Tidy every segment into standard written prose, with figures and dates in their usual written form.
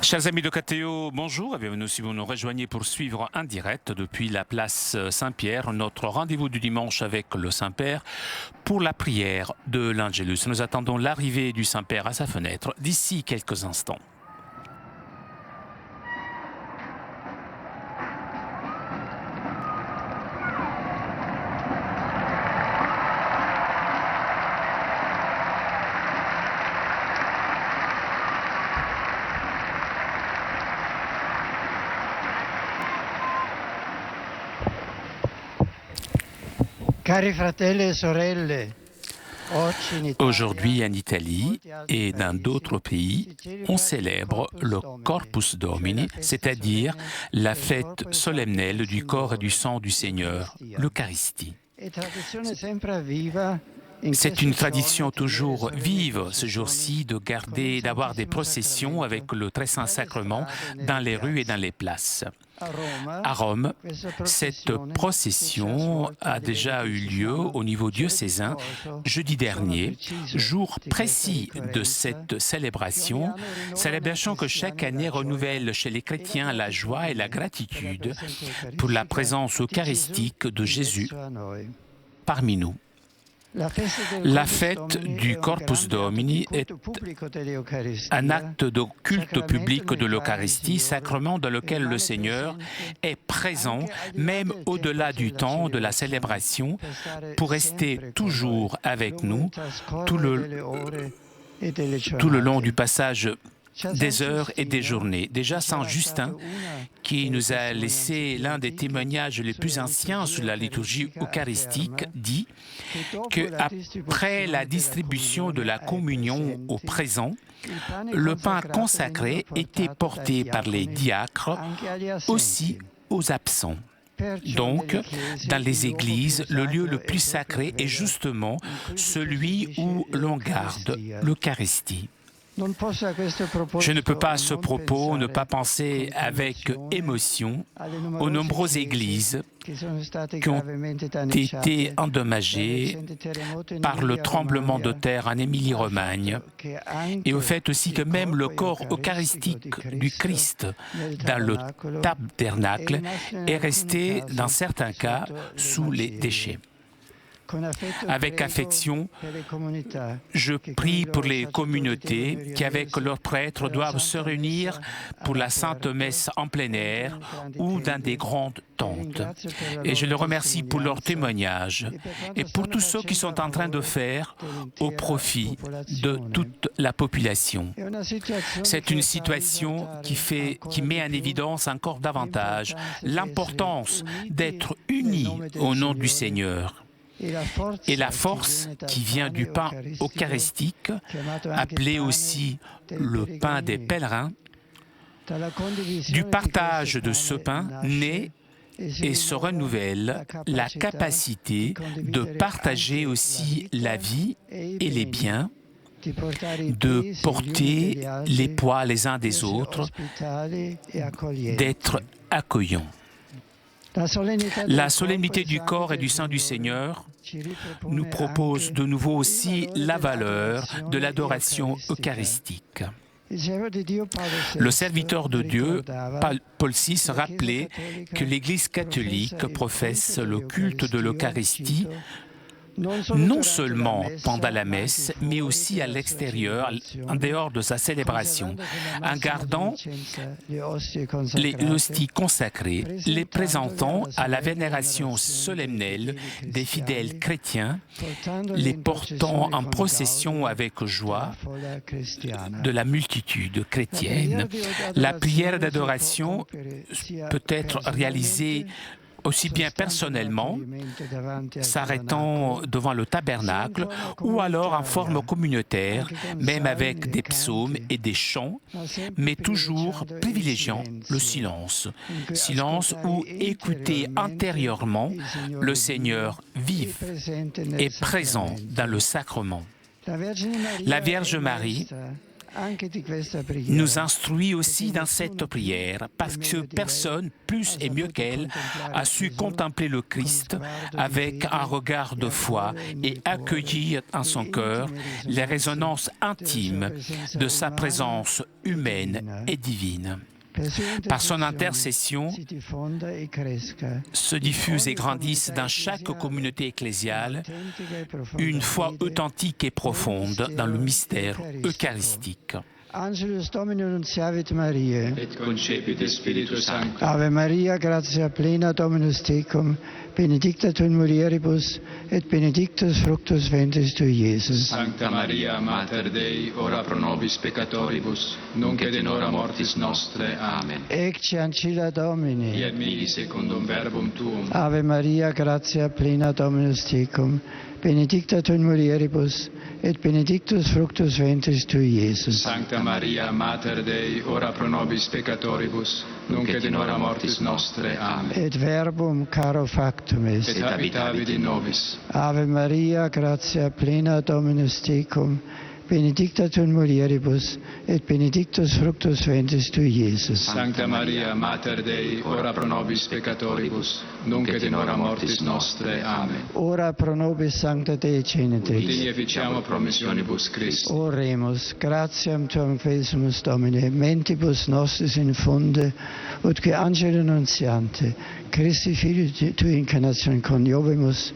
Chers amis de KTO, bonjour et bienvenue si vous nous rejoignez pour suivre en direct depuis la place Saint-Pierre, notre rendez-vous du dimanche avec le Saint-Père pour la prière de l'Angélus. Nous attendons l'arrivée du Saint-Père à sa fenêtre d'ici quelques instants. Cari fratelli e sorelle, Aujourd'hui en Italie et dans d'autres pays, on célèbre le Corpus Domini, c'est-à-dire la fête solennelle du corps et du sang du Seigneur, l'Eucharistie. C'est une tradition toujours vive ce jour-ci d'avoir des processions avec le Très Saint Sacrement dans les rues et dans les places. À Rome, cette procession a déjà eu lieu au niveau diocésain jeudi dernier, jour précis de cette célébration que chaque année renouvelle chez les chrétiens la joie et la gratitude pour la présence eucharistique de Jésus parmi nous. La fête du Corpus Domini est un acte de culte public de l'Eucharistie, sacrement dans lequel le Seigneur est présent, même au-delà du temps de la célébration, pour rester toujours avec nous tout le long du passage des heures et des journées. Déjà, Saint Justin, qui nous a laissé l'un des témoignages les plus anciens sur la liturgie eucharistique, dit qu'après la distribution de la communion au présent, le pain consacré était porté par les diacres aussi aux absents. Donc, dans les églises, le lieu le plus sacré est justement celui où l'on garde l'Eucharistie. Je ne peux pas à ce propos ne pas penser avec émotion aux nombreuses églises qui ont été endommagées par le tremblement de terre en Émilie-Romagne et au fait aussi que même le corps eucharistique du Christ dans le tabernacle est resté dans certains cas sous les déchets. Avec affection, je prie pour les communautés qui, avec leurs prêtres, doivent se réunir pour la Sainte Messe en plein air ou dans des grandes tentes. Et je les remercie pour leur témoignage et pour tous ceux qui sont en train de faire au profit de toute la population. C'est une situation qui met en évidence encore davantage l'importance d'être unis au nom du Seigneur. Et la force qui vient du pain eucharistique, appelé aussi le pain des pèlerins, du partage de ce pain naît et se renouvelle la capacité de partager aussi la vie et les biens, de porter les poids les uns des autres, d'être accueillants. La solennité du corps et du sang du Seigneur nous propose de nouveau aussi la valeur de l'adoration eucharistique. Le serviteur de Dieu, Paul VI, rappelait que l'Église catholique professe le culte de l'Eucharistie non seulement pendant la messe, mais aussi à l'extérieur, en dehors de sa célébration, en gardant les hosties consacrées, les présentant à la vénération solennelle des fidèles chrétiens, les portant en procession avec joie de la multitude chrétienne. La prière d'adoration peut être réalisée aussi bien personnellement, s'arrêtant devant le tabernacle, ou alors en forme communautaire, même avec des psaumes et des chants, mais toujours privilégiant le silence. Silence où écouter intérieurement le Seigneur vif et présent dans le sacrement. La Vierge Marie nous instruit aussi dans cette prière, parce que personne, plus et mieux qu'elle, a su contempler le Christ avec un regard de foi et accueillir en son cœur les résonances intimes de sa présence humaine et divine. Par son intercession, se diffusent et grandissent dans chaque communauté ecclésiale une foi authentique et profonde dans le mystère eucharistique. Angelus Domini nunciavit Mariae. Et concepit Spiritus Sancto. Ave Maria, gratia plena Dominus tecum, benedicta tu in mulieribus, et benedictus fructus ventris tui, Iesus. Sancta Maria, Mater Dei, ora pro nobis peccatoribus, nunc et in hora mortis nostre. Amen. Ecce ancilla Domini. Fiat mihi secundum verbum tuum. Ave Maria, gratia plena Dominus tecum, benedicta tu in mulieribus, et benedictus fructus ventris tui, Iesus. Sancta Maria, Mater Dei, ora pro nobis peccatoribus, nunc et in hora mortis nostre. Amen. Et verbum caro factum est. Et habitavit in nobis. Ave Maria, gratia plena Dominus tecum, benedicta tu in mulieribus, et benedictus fructus ventris tui, Iesus. Sancta Maria, Mater Dei, ora pro nobis peccatoribus, nunc et in hora mortis nostre. Amen. Ora pro nobis sancta Dei Genetrix. Digni efficiamo promissionibus Christi. Oremus, gratiam tuam faciamus Domine, mentibus nostris infunde, ut que angelo nuntiante, Christi Filii tui incarnatione coniovimus,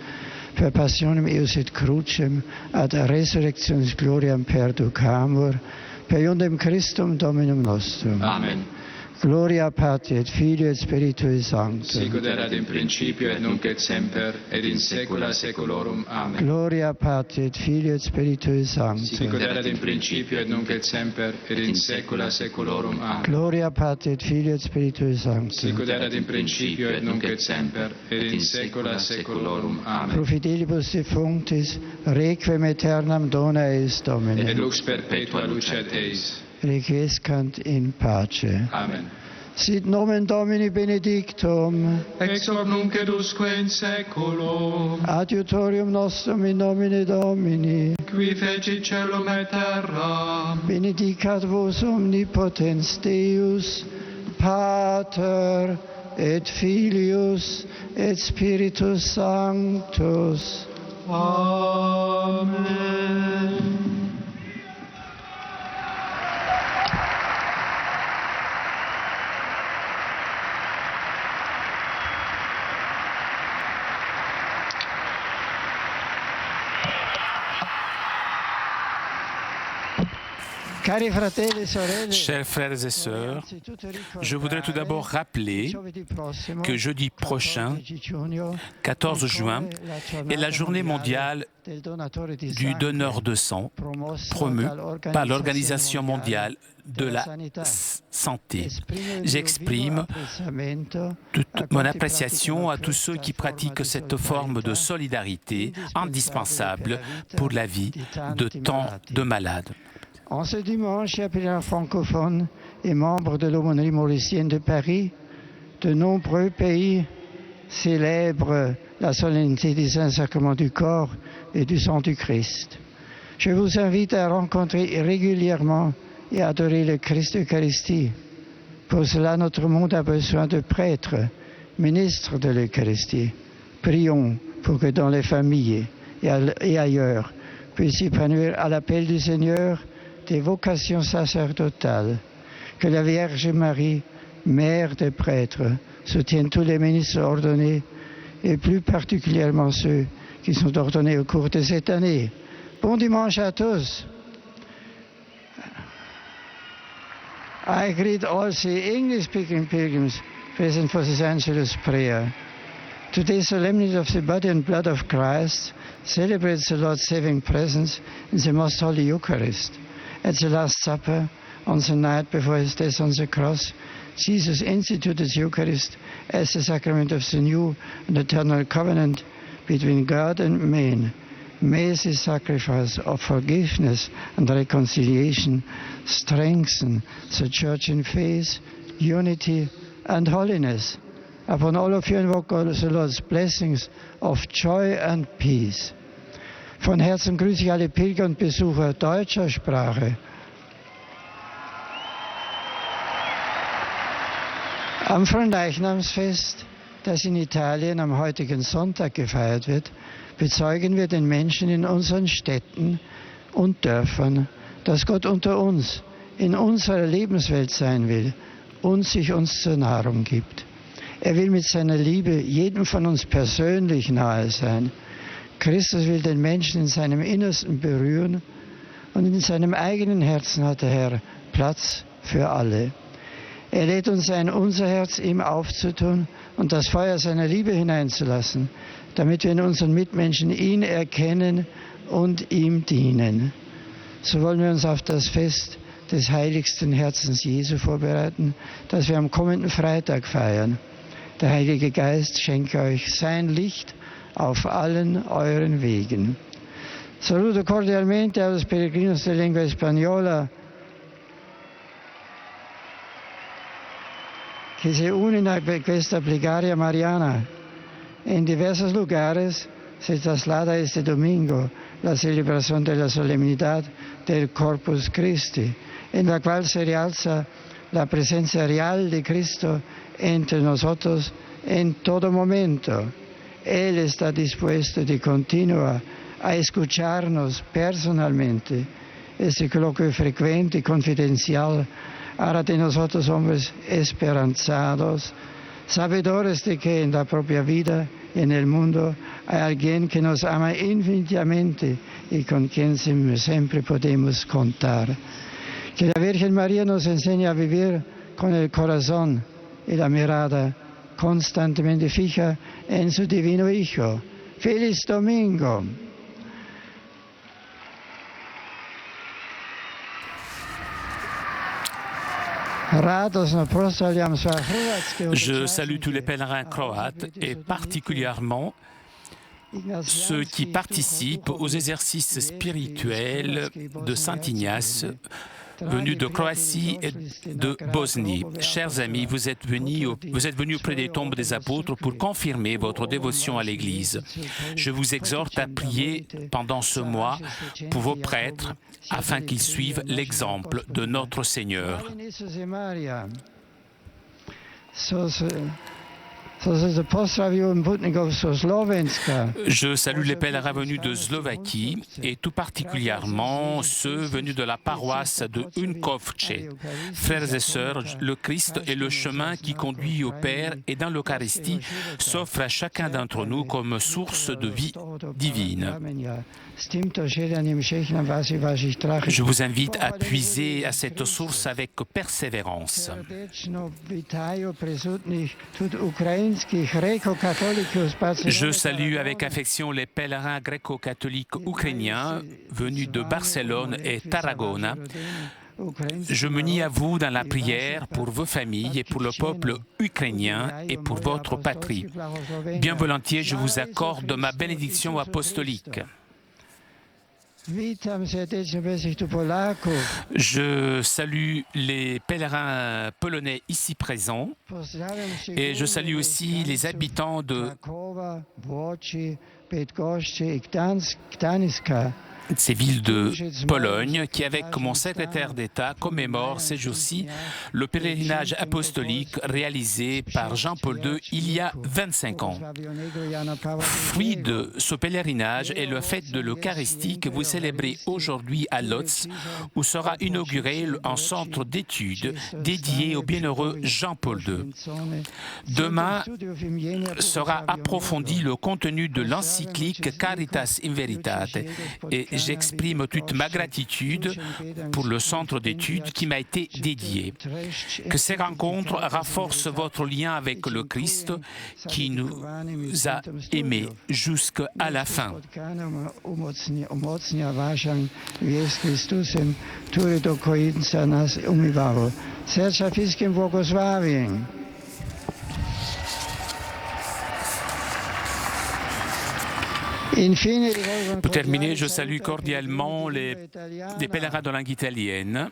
per passionem eius et crucem, ad resurrectionis gloriam perducamur, per iundem Christum Dominum nostrum. Amen. Gloria Patri et Filii et Spiritui Sancto. Sicut erat in principio et nunc et semper, et in saecula saeculorum. Amen. Gloria Patri et Filii et Spiritui Sancto. Sicut erat in principio et nunc et semper, et in saecula saeculorum. Amen. Gloria Patri et Filii et Spiritui Sancto. Sicut erat in principio et nunc et semper, et in saecula saeculorum. Amen. Pro fidelibus defunctis, requiem aeternam dona eis Domine. Et lux perpetua lucet eis. Requiescant in pace. Amen. Sit nomen Domini benedictum, Ex hoc nunc et usque in saeculum, adiutorium nostrum in nomine Domini, qui fecit caelum et terra, benedicat vos omnipotens Deus, Pater et Filius et Spiritus Sanctus. Amen. Chers frères et sœurs, je voudrais tout d'abord rappeler que jeudi prochain, 14 juin, est la journée mondiale du donneur de sang, promue par l'Organisation mondiale de la santé. J'exprime toute mon appréciation à tous ceux qui pratiquent cette forme de solidarité indispensable pour la vie de tant de malades. En ce dimanche, appelé francophone et membre de l'aumônerie mauricienne de Paris, de nombreux pays célèbrent la solennité des saints sacrements du corps et du sang du Christ. Je vous invite à rencontrer régulièrement et à adorer le Christ Eucharistie. Pour cela, notre monde a besoin de prêtres, ministres de l'Eucharistie. Prions pour que dans les familles et ailleurs puissent s'épanouir à l'appel du Seigneur des vocations sacerdotales, que la Vierge Marie, mère des prêtres, soutienne tous les ministres ordonnés et plus particulièrement ceux qui sont ordonnés au cours de cette année. Bon dimanche à tous. I greet all the English-speaking pilgrims present for this Angelus prayer. Today's solemnity of the body and blood of Christ celebrates the Lord's saving presence in the Most Holy Eucharist. At the Last Supper, on the night before his death on the cross, Jesus instituted the Eucharist as the sacrament of the new and eternal covenant between God and man. May this sacrifice of forgiveness and reconciliation strengthen the Church in faith, unity, and holiness. Upon all of you invoke the Lord's blessings of joy and peace. Von Herzen grüße ich alle Pilger und Besucher deutscher Sprache. Am Fronleichnamsfest, das in Italien am heutigen Sonntag gefeiert wird, bezeugen wir den Menschen in unseren Städten und Dörfern, dass Gott unter uns, in unserer Lebenswelt sein will und sich uns zur Nahrung gibt. Er will mit seiner Liebe jedem von uns persönlich nahe sein. Christus will den Menschen in seinem Innersten berühren und in seinem eigenen Herzen hat der Herr Platz für alle. Er lädt uns ein, unser Herz ihm aufzutun und das Feuer seiner Liebe hineinzulassen, damit wir in unseren Mitmenschen ihn erkennen und ihm dienen. So wollen wir uns auf das Fest des heiligsten Herzens Jesu vorbereiten, das wir am kommenden Freitag feiern. Der Heilige Geist schenke euch sein Licht auf allen euren Wegen. Saluto cordialmente a los peregrinos de lengua española que se unen a questa plegaria mariana. En diversos lugares se traslada este domingo la celebración de la solemnidad del Corpus Christi, en la cual se realza la presencia real de Cristo entre nosotros en todo momento. Él está dispuesto de continuo a escucharnos personalmente. Este coloquio frecuente y confidencial hará de nosotros hombres esperanzados, sabedores de que en la propia vida y en el mundo hay alguien que nos ama infinitamente y con quien siempre podemos contar. Que la Virgen María nos enseñe a vivir con el corazón y la mirada constantemente fija en su divino Hijo. ¡Feliz Domingo! Je salue tous les pèlerins croates et particulièrement ceux qui participent aux exercices spirituels de Saint Ignace, venus de Croatie et de Bosnie. Chers amis, vous êtes venus près des tombes des apôtres pour confirmer votre dévotion à l'Église. Je vous exhorte à prier pendant ce mois pour vos prêtres afin qu'ils suivent l'exemple de notre Seigneur. Je salue les pèlerins venus de Slovaquie et tout particulièrement ceux venus de la paroisse de Unkovce. Frères et sœurs, le Christ est le chemin qui conduit au Père et dans l'Eucharistie s'offre à chacun d'entre nous comme source de vie divine. Je vous invite à puiser à cette source avec persévérance. Je salue avec affection les pèlerins gréco-catholiques ukrainiens venus de Barcelone et Tarragona. Je m'unis à vous dans la prière pour vos familles et pour le peuple ukrainien et pour votre patrie. Bien volontiers, je vous accorde ma bénédiction apostolique. Je salue les pèlerins polonais ici présents et je salue aussi les habitants de ces villes de Pologne qui, avec mon secrétaire d'État, commémorent ces jours-ci le pèlerinage apostolique réalisé par Jean-Paul II il y a 25 ans. Fruit de ce pèlerinage est le fête de l'Eucharistie que vous célébrez aujourd'hui à Lodz, où sera inauguré un centre d'études dédié au bienheureux Jean-Paul II. Demain sera approfondi le contenu de l'encyclique Caritas in Veritate et j'exprime toute ma gratitude pour le centre d'études qui m'a été dédié. Que ces rencontres renforcent votre lien avec le Christ qui nous a aimés jusqu'à la fin. Pour terminer, je salue cordialement les pèlerins de langue italienne.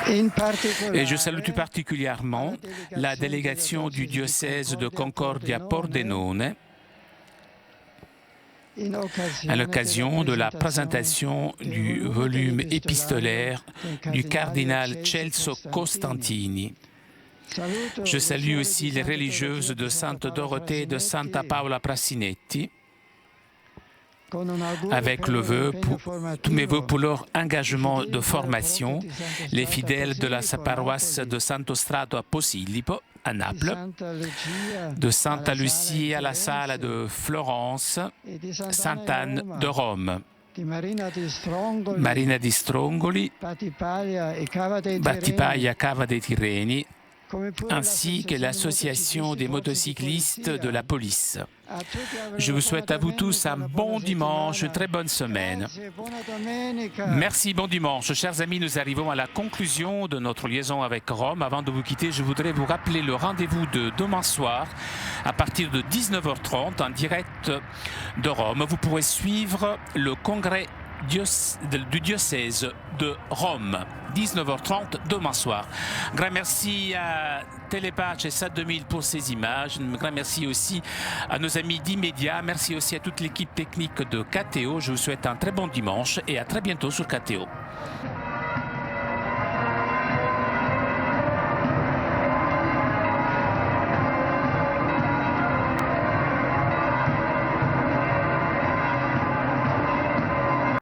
Et je salue tout particulièrement la délégation du diocèse de Concordia-Pordenone. à l'occasion de la présentation du volume épistolaire du cardinal Celso Costantini. Je salue aussi les religieuses de Sainte Dorothée et de Santa Paola Prassinetti, avec tous mes vœux pour leur engagement de formation, les fidèles de la paroisse de Santo Strato a Posillipo, à Naples, de Santa Lucia à la Sala de Florence, Sainte Anne de Rome, Marina di Strongoli, Battipaglia Cava dei Tirreni, ainsi que l'association des motocyclistes de la police. Je vous souhaite à vous tous un bon dimanche, une très bonne semaine. Merci, bon dimanche. Chers amis, nous arrivons à la conclusion de notre liaison avec Rome. Avant de vous quitter, je voudrais vous rappeler le rendez-vous de demain soir à partir de 19h30 en direct de Rome. Vous pourrez suivre le congrès du diocèse de Rome, 19h30 demain soir. Grand merci à Télépace et SAT 2000 pour ces images. Un grand merci aussi à nos amis d'Immédia. Merci aussi à toute l'équipe technique de KTO. Je vous souhaite un très bon dimanche et à très bientôt sur KTO.